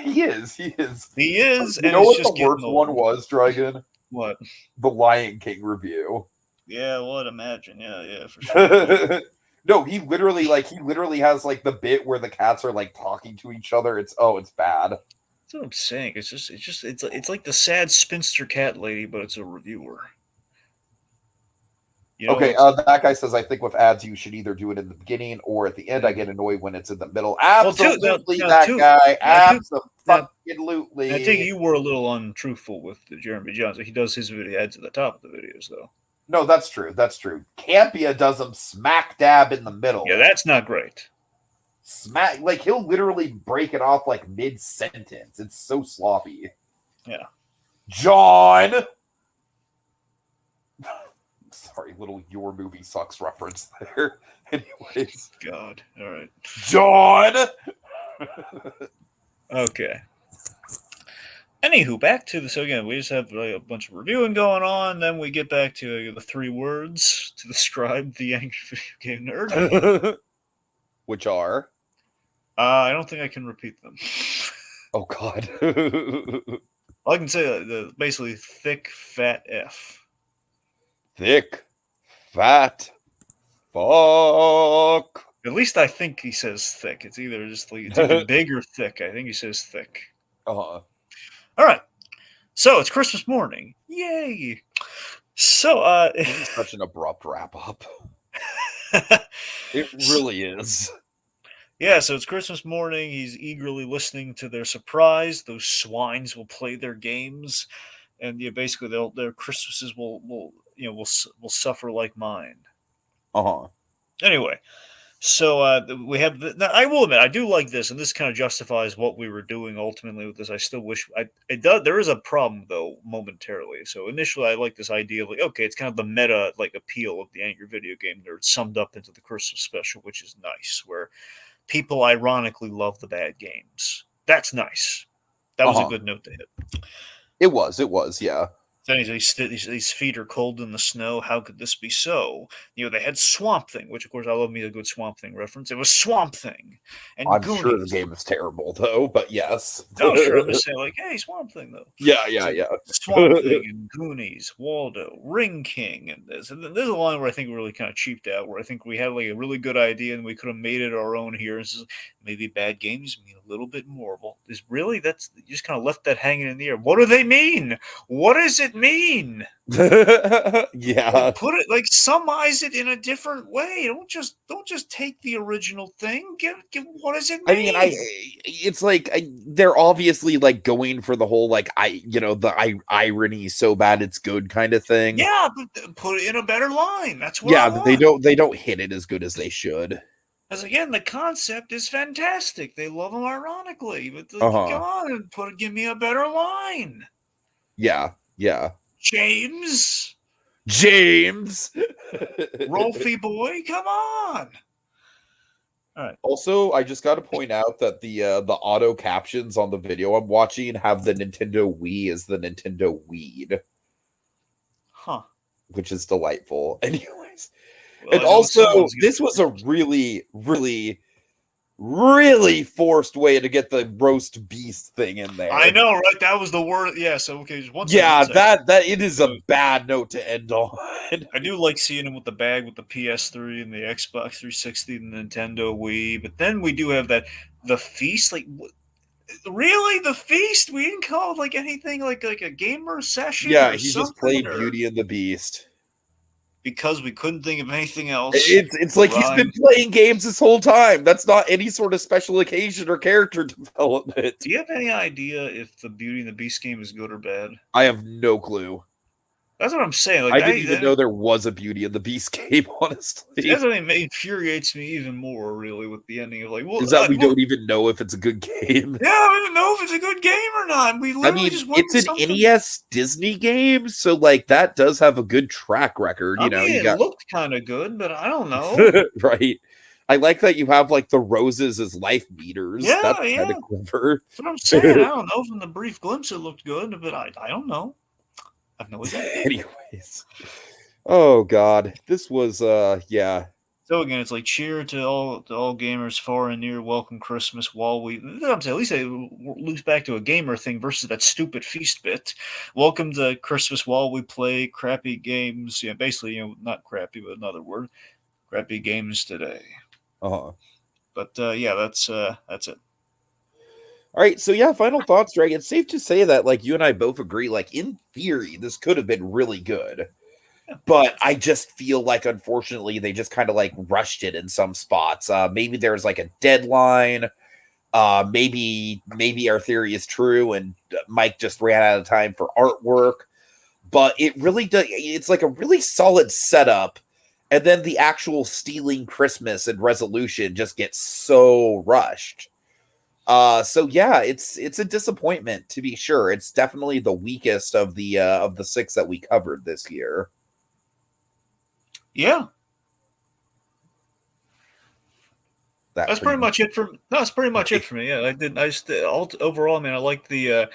He is. He is. He is, You and know it's what just the getting worst one old. was, Dragon? What? The Lion King review. Yeah, well, I'd imagine. Yeah, for sure. No, he literally has like the bit where the cats are like talking to each other. It's bad. That's what I'm saying. It's like the sad spinster cat lady, but it's a reviewer. You know, Okay, that guy says, I think with ads, you should either do it in the beginning or at the end. I get annoyed when it's in the middle. Absolutely, that guy. now, Absolutely. I think you were a little untruthful with Jeremy Johnson. He does his video ads at the top of the videos, though. No, that's true. That's true. Campia does them smack dab in the middle. Yeah, that's not great. Smack, like he'll literally break it off like mid sentence. It's so sloppy. Yeah. John. Sorry, little Your Movie Sucks reference there. Anyways. God. All right. John. Okay. Anywho, back to the. So again, we just have a bunch of reviewing going on. Then we get back to the 3 words to describe the angry video game nerd. Which are? I don't think I can repeat them. Oh, God. I can say basically thick, fat F. Thick, fat, fuck. At least I think he says thick. It's either just like it's either big or thick. I think he says thick. Uh-huh. All right. So it's Christmas morning. Yay. So This is such an abrupt wrap up. It really is. Yeah, so it's Christmas morning. He's eagerly listening to their surprise. Those swines will play their games, and basically their Christmases will suffer like mine. Uh-huh. Anyway, so we have. Now, I will admit, I do like this, and this kind of justifies what we were doing ultimately with this. I still wish it does. There is a problem though, momentarily. So initially, I like this idea of like, okay, it's kind of the meta like appeal of the angry video game nerd summed up into the Christmas special, which is nice. Where people ironically love the bad games. That's nice. That was a good note to hit. It was, yeah. Then these feet are cold in the snow. How could this be so? They had Swamp Thing, which of course I love me a good Swamp Thing reference. It was Swamp Thing, and I'm Goonies. sure the game is terrible though, but yes. Oh, sure. I'm just saying, like, hey, Swamp Thing though. Yeah. Swamp Thing and Goonies, Waldo, Ring King, and this. And there's a line where I think we really kind of cheaped out, where I think we had like a really good idea and we could have made it our own here. And maybe bad games mean a little bit more. Well, you just kind of left that hanging in the air. What do they mean? What does it mean? Yeah. Put it like summarize it in a different way. Don't just take the original thing. Give what does it mean? I mean, it's like they're obviously like going for the whole like the irony so bad it's good kind of thing. Yeah, but put it in a better line. That's what I want. But they don't hit it as good as they should. Because again, the concept is fantastic. They love them ironically, but come on and give me a better line. Yeah. James, Rolfie boy, come on. All right. Also, I just got to point out that the auto captions on the video I'm watching have the Nintendo Wii as the Nintendo Weed. Huh. Which is delightful. Anyways. Well, and also, this was a really, really, really forced way to get the roast beast thing in there. I know, right? That was the word. Yeah, so okay, that it is a bad note to end on. I do like seeing him with the bag with the PS3 and the Xbox 360 and the Nintendo Wii, but then we do have the feast. Like, really, the feast? We didn't call it like anything like a gamer session. Yeah, he just played Beauty and the Beast. Because we couldn't think of anything else. It's like he's been playing games this whole time. That's not any sort of special occasion or character development. Do you have any idea if the Beauty and the Beast game is good or bad? I have no clue. That's what I'm saying. Like, I didn't even know there was a Beauty and the Beast game, honestly. That's what infuriates me even more, really, with the ending of like, well, is that we don't even know if it's a good game. Yeah, I don't even know if it's a good game or not. We literally it's an NES Disney game, so like that does have a good track record. It looked kind of good, but I don't know. Right. I like that you have like the roses as life meters. Yeah, that's kind of clever. That's what I'm saying. I don't know. From the brief glimpse, it looked good, but I don't know. I've no idea. Anyways. Oh God. This was yeah. So again, it's like cheer to all gamers far and near. Welcome Christmas. While we, I'm saying, at least they lose back to a gamer thing versus that stupid feast bit. Welcome to Christmas while we play crappy games. Yeah, basically, not crappy, but another word. Crappy games today. Uh-huh. But yeah, that's it. All right, so yeah, final thoughts, Dragon. It's safe to say that like you and I both agree, like in theory, this could have been really good. But I just feel like unfortunately they just kind of like rushed it in some spots. Maybe there's like a deadline. Maybe our theory is true and Mike just ran out of time for artwork. But it really does. It's like a really solid setup, and then the actual stealing Christmas and resolution just gets so rushed. So yeah, it's a disappointment to be sure. It's definitely the weakest of the six that we covered this year. Yeah, That that's pretty pretty much. much it for. No, that's pretty much it for me. Yeah, I did. I just overall, man, I like the.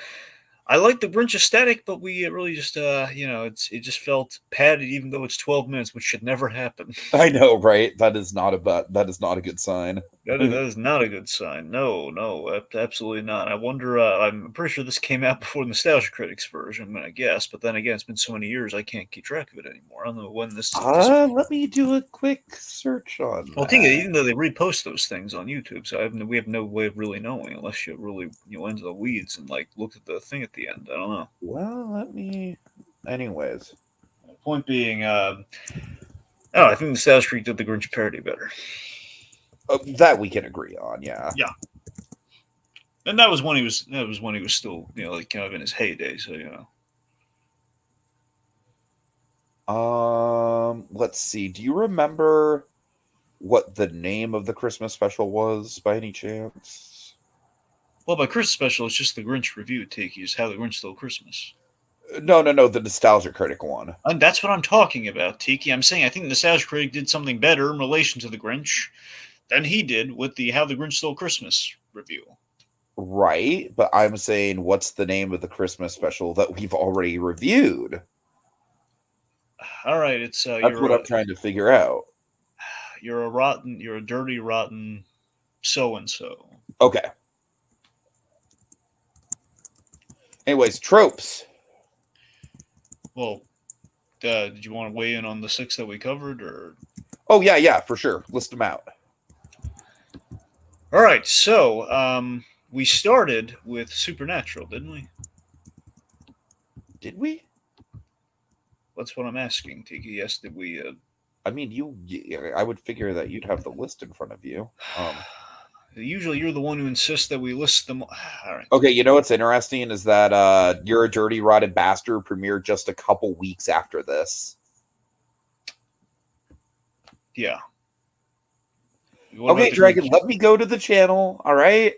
I like the Grinch aesthetic, but we really just, it just felt padded, even though it's 12 minutes, which should never happen. I know, right? That is not that is not a good sign. That is not a good sign. No, no, absolutely not. I wonder. I'm pretty sure this came out before the Nostalgia Critics version. I'm gonna guess, but then again, it's been so many years, I can't keep track of it anymore. I don't know when this. Let me do a quick search on Well, that. even though they repost those things on YouTube, so we have no way of really knowing unless you really into the weeds and like look at the thing at the end. I don't know. Well, let me. Anyways, Point being, oh, I think the Nostalgia Creek did the Grinch parody better. that we can agree on. Yeah. Yeah. And that was when he was still, like kind of in his heyday, so Let's see. Do you remember what the name of the Christmas special was by any chance? Well, by Christmas special, it's just the Grinch review, Tiki, is How the Grinch Stole Christmas. No, the Nostalgia Critic one. And that's what I'm talking about, Tiki. I'm saying I think the Nostalgia Critic did something better in relation to the Grinch than he did with the How the Grinch Stole Christmas review. Right, but I'm saying what's the name of the Christmas special that we've already reviewed? All right, it's That's what I'm trying to figure out. You're a dirty, rotten so and so. Okay. Anyways, tropes. Well, did you want to weigh in on the 6 that we covered, or? Oh yeah, for sure. List them out. All right, so we started with Supernatural, didn't we? Did we? That's what I'm asking, Tiki. Yes, did we? I mean, I would figure that you'd have the list in front of you. Usually, you're the one who insists that we list them. All right. Okay, you know what's interesting is that You're a Dirty Rotten Bastard premiered just a couple weeks after this. Yeah. Okay, Dragon, let me go to the channel. All right?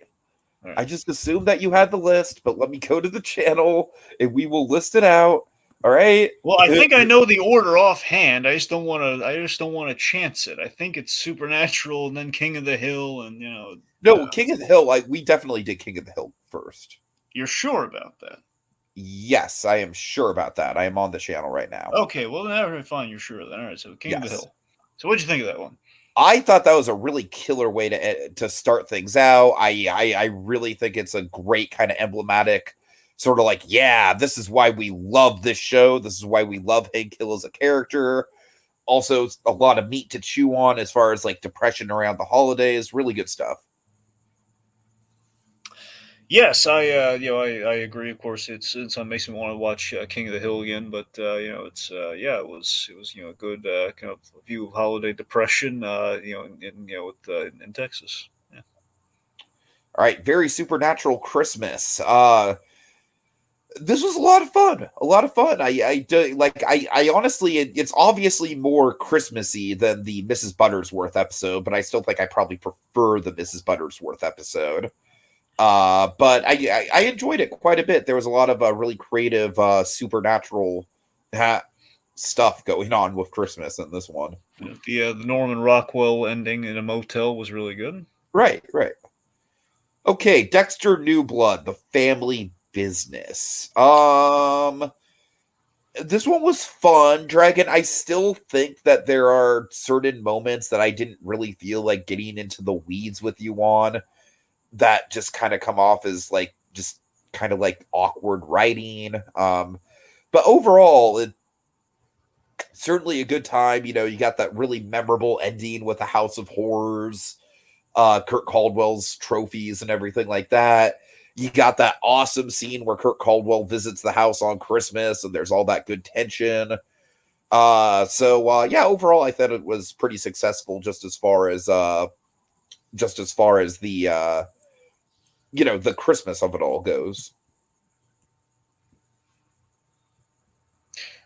All right. I just assumed that you had the list, but let me go to the channel and we will list it out. All right. Well, I think I know the order offhand. I just don't want to chance it. I think it's Supernatural and then King of the Hill, and No, King of the Hill. We definitely did King of the Hill first. You're sure about that? Yes, I am sure about that. I am on the channel right now. Okay, well then fine. You're sure then. All right. So King of the Hill. So what'd you think of that one? I thought that was a really killer way to start things out. I really think it's a great kind of emblematic sort of like, yeah, this is why we love this show. This is why we love Hank Hill as a character. Also, a lot of meat to chew on as far as like depression around the holidays. Really good stuff. Yes, I agree. Of course, it's makes me want to watch King of the Hill again. But it's it was a good kind of view of holiday depression. In Texas. Yeah. All right, very Supernatural Christmas. This was a lot of fun. I honestly, it's obviously more Christmassy than the Mrs. Buttersworth episode, but I still think I probably prefer the Mrs. Buttersworth episode. But I enjoyed it quite a bit. There was a lot of really creative supernatural stuff going on with Christmas in this one. The Norman Rockwell ending in a motel was really good. Right. Okay, Dexter New Blood, The Family Business. This one was fun, Dragon. I still think that there are certain moments that I didn't really feel like getting into the weeds with you on, that just kind of come off as like just kind of like awkward writing. But overall, it certainly a good time. You got that really memorable ending with the House of Horrors, Kurt Caldwell's trophies and everything like that. You got that awesome scene where Kurt Caldwell visits the house on Christmas, and there's all that good tension. Yeah, overall, I thought it was pretty successful, just as far as the the Christmas of it all goes.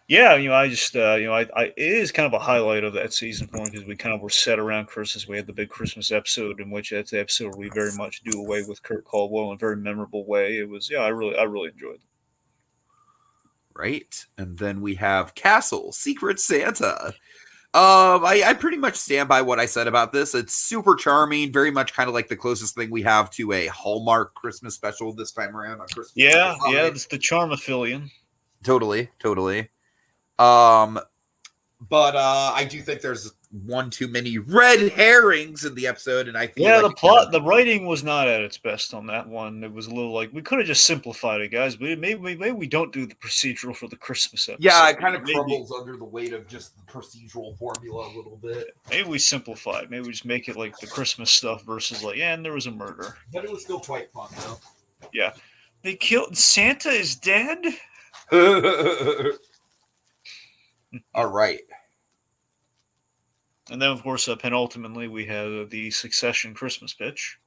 Yeah, I just, it is kind of a highlight of that season for me because we kind of were set around Christmas. We had the big Christmas episode, in which that's the episode where we very much do away with Kurt Caldwell in a very memorable way. It was, I really enjoyed it. Right, and then we have Castle Secret Santa. I pretty much stand by what I said about this. It's super charming, very much kind of like the closest thing we have to a Hallmark Christmas special this time around on Christmas. Yeah, it's the Charmaphilion. Totally. But I do think there's one too many red herrings in the episode, and I feel like the writing was not at its best on that one. It was a little like we could have just simplified it, guys. But maybe we don't do the procedural for the Christmas episode. Yeah, it kind of crumbles under the weight of just the procedural formula a little bit. Maybe we simplify it. Maybe we just make it like the Christmas stuff versus like, and there was a murder. But it was still quite fun, though. Yeah, they killed Santa is dead. All right. And then, of course, penultimately, we had the Succession Christmas pitch.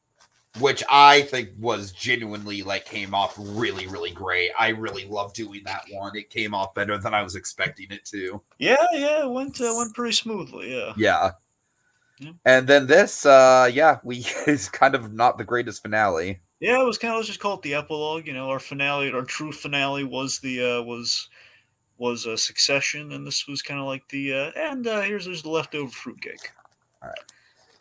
Which I think was genuinely, came off really, really great. I really loved doing that one. It came off better than I was expecting it to. Yeah, it went pretty smoothly, Yeah. And then this, is kind of not the greatest finale. Yeah, it was kind of, let's just call it the epilogue. Our finale, our true finale was the, was a Succession, and this was kind of like the here's the leftover fruitcake. All right.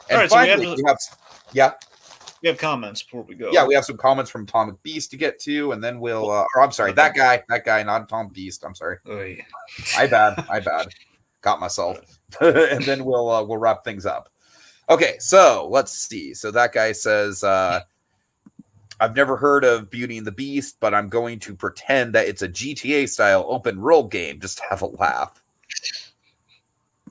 And all right, finally, we have comments before we go. Yeah, we have some comments from Atomic Beast to get to, and then we'll I'm sorry, that guy, not Tom Beast. I'm sorry. Oh, yeah. My bad. Got myself. And then we'll wrap things up. Okay, so let's see. So that guy says I've never heard of Beauty and the Beast, but I'm going to pretend that it's a GTA style open world game just to have a laugh.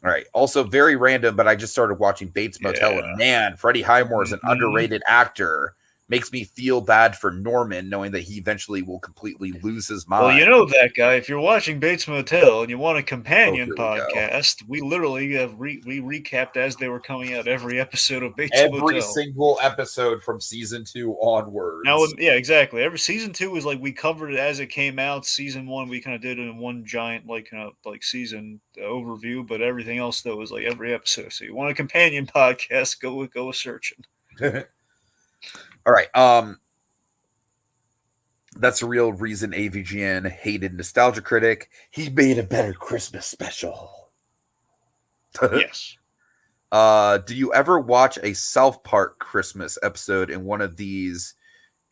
All right. Also, very random, but I just started watching Bates Motel, and man, Freddie Highmore is an underrated actor. Makes me feel bad for Norman, knowing that he eventually will completely lose his mind. Well, you know that guy. If you're watching Bates Motel and you want a companion podcast, we literally have we recapped as they were coming out every episode of Bates Motel. Every single episode from season 2 onwards. Now, yeah, exactly. Every season 2 was like we covered it as it came out. Season 1 we kind of did it in one giant season overview, but everything else though was like every episode. So you want a companion podcast? Go searching. All right. That's the real reason AVGN hated Nostalgia Critic. He made a better Christmas special. Yes. Do you ever watch a South Park Christmas episode in one of these?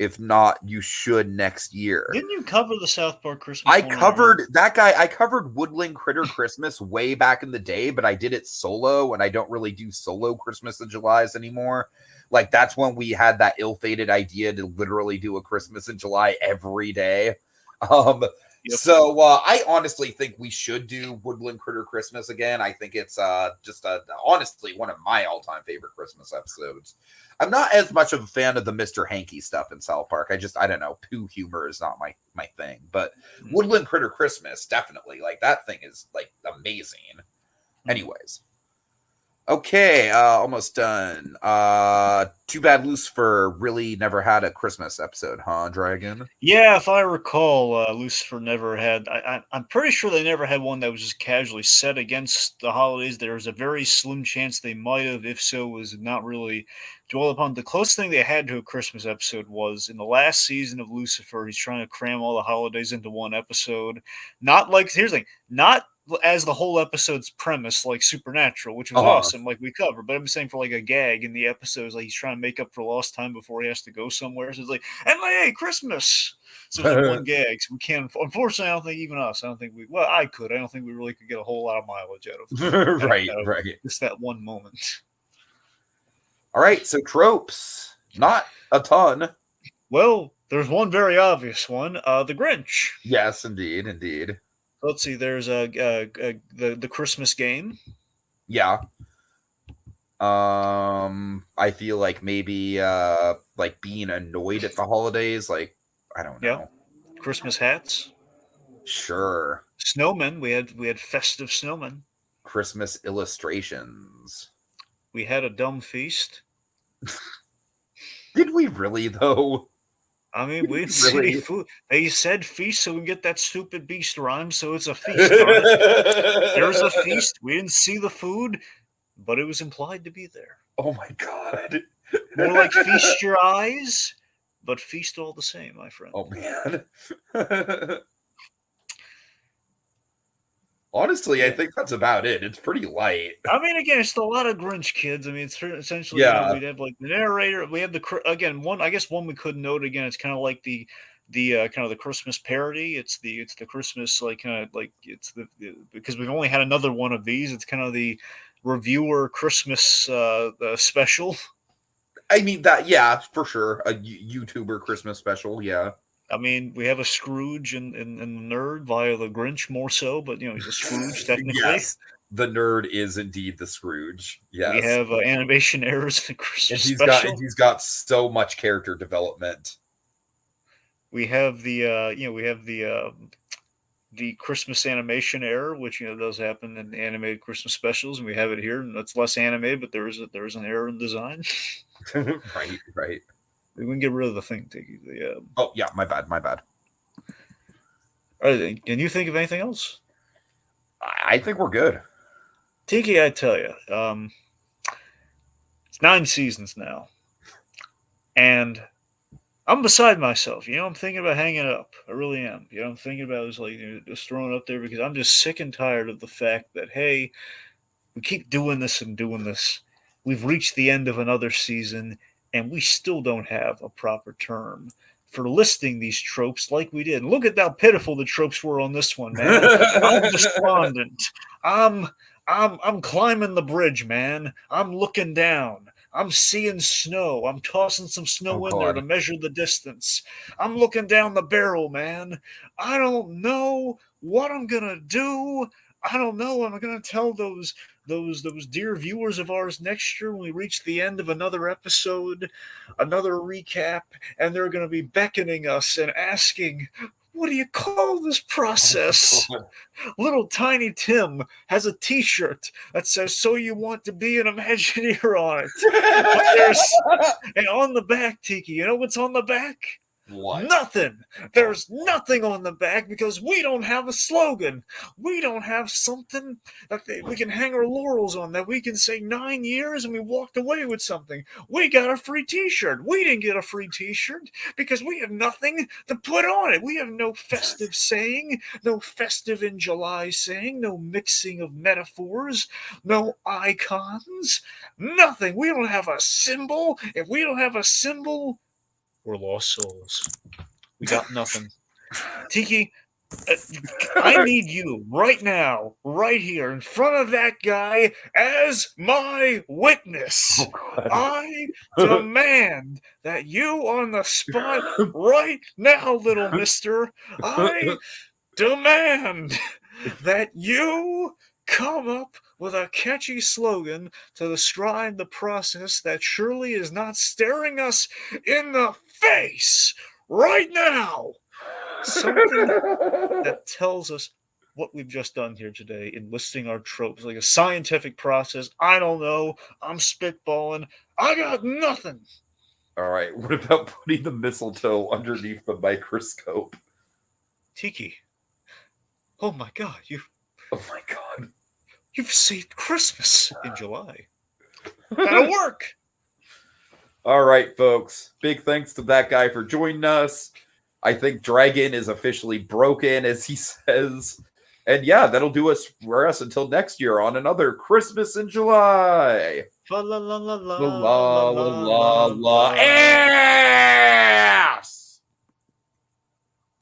If not, you should next year. Didn't you cover the South Park Christmas? I covered Woodland Critter Christmas way back in the day, but I did it solo, and I don't really do solo Christmas in July's anymore. That's when we had that ill-fated idea to literally do a Christmas in July every day. Yep. So I honestly think we should do Woodland Critter Christmas again. I think it's honestly one of my all-time favorite Christmas episodes. I'm not as much of a fan of the Mr. Hanky stuff in South Park. I don't know. Pooh humor is not my thing. But Woodland Critter Christmas, definitely. That thing is amazing. Anyways. Okay, almost done. Too bad Lucifer really never had a Christmas episode, huh, Dragon? Yeah, if I recall, Lucifer never had. I'm pretty sure they never had one that was just casually set against the holidays. There was a very slim chance they might have. If so, was not really dwell upon. The closest thing they had to a Christmas episode was in the last season of Lucifer. He's trying to cram all the holidays into one episode. Here's the thing, not as the whole episode's premise, like Supernatural, which was awesome, like we covered. But I'm saying for a gag in the episodes, he's trying to make up for lost time before he has to go somewhere. So it's and hey, Christmas. So it's one gag. So we can't. Unfortunately, I don't think even us. I don't think we. Well, I could. I don't think we really could get a whole lot of mileage out of right. Just that one moment. All right. So tropes, not a ton. Well, there's one very obvious one. The Grinch. Yes, indeed. Let's see. There's the Christmas game. Yeah. I feel like maybe like being annoyed at the holidays, like I don't Yeah. know. Christmas hats. Sure. Snowmen. We had festive snowmen. Christmas illustrations. We had a dumb feast. Did we really though? I mean, we didn't see any Really? food. They said feast, so we can get that stupid beast rhyme. So it's a feast, darn it. There's a feast. We didn't see the food, but it was implied to be there. Oh my god. More like feast your eyes, but feast all the same, my friend. Oh man. Honestly, I Yeah. think that's about it. It's pretty light. I mean, again, it's a lot of Grinch kids. I mean, it's essentially, Yeah. we'd have like the narrator. We have again one. I guess one we could note again. It's kind of like the kind of the Christmas parody. It's the Christmas like kind of like it's because we've only had another one of these. It's kind of the reviewer Christmas special. I mean that, yeah, for sure. A YouTuber Christmas special, yeah. I mean, we have a Scrooge and the nerd via the Grinch more so, but he's a Scrooge technically. Yes, the nerd is indeed the Scrooge. Yes, we have animation errors in the Christmas and special. he's got so much character development. We have the the Christmas animation error, which does happen in animated Christmas specials, and we have it here, and it's less animated, but there is an error in design. Right. We can get rid of the thing, Tiki. Oh yeah, my bad. Can you think of anything else? I think we're good. Tiki, I tell you, it's 9 seasons now, and I'm beside myself. I'm thinking about hanging it up. I really am. I'm thinking about just throwing it up there because I'm just sick and tired of the fact that, hey, we keep doing this and doing this. We've reached the end of another season, and we still don't have a proper term for listing these tropes like we did. And look at how pitiful the tropes were on this one, man. I'm despondent. I'm climbing the bridge, man. I'm looking down. I'm seeing snow. I'm tossing some snow in there to measure the distance. I'm looking down the barrel, man. I don't know what I'm gonna do. I don't know what I'm gonna tell those dear viewers of ours next year when we reach the end of another episode, another recap, and they're gonna be beckoning us and asking, what do you call this process? Little Tiny Tim has a T-shirt that says "So you want to be an Imagineer" on it. And on the back, Tiki, you know what's on the back? What? Nothing. There's nothing on the back because we don't have a slogan. We don't have something that we can hang our laurels on, that we can say 9 years and we walked away with something. We got a free T-shirt. We didn't get a free T-shirt because we have nothing to put on it. We have no festive saying, no festive in July saying, no mixing of metaphors, no icons, nothing. We don't have a symbol. If we don't have a symbol, we're lost souls. We got nothing. Tiki, I need you right now, right here, in front of that guy as my witness. I demand that you on the spot right now, little mister. I demand that you come up with a catchy slogan to describe the process that surely is not staring us in the face right now. Something that tells us what we've just done here today in listing our tropes, like a scientific process. I don't know. I'm spitballing. I got nothing. All right. What about putting the mistletoe underneath the microscope? Tiki. Oh my God, Oh my God. You've saved Christmas in July. That'll work. All right, folks. Big thanks to that guy for joining us. I think Dragon is officially broken, as he says. And yeah, that'll do us for us until next year on another Christmas in July. La la la la la La la la la la. la. Ass!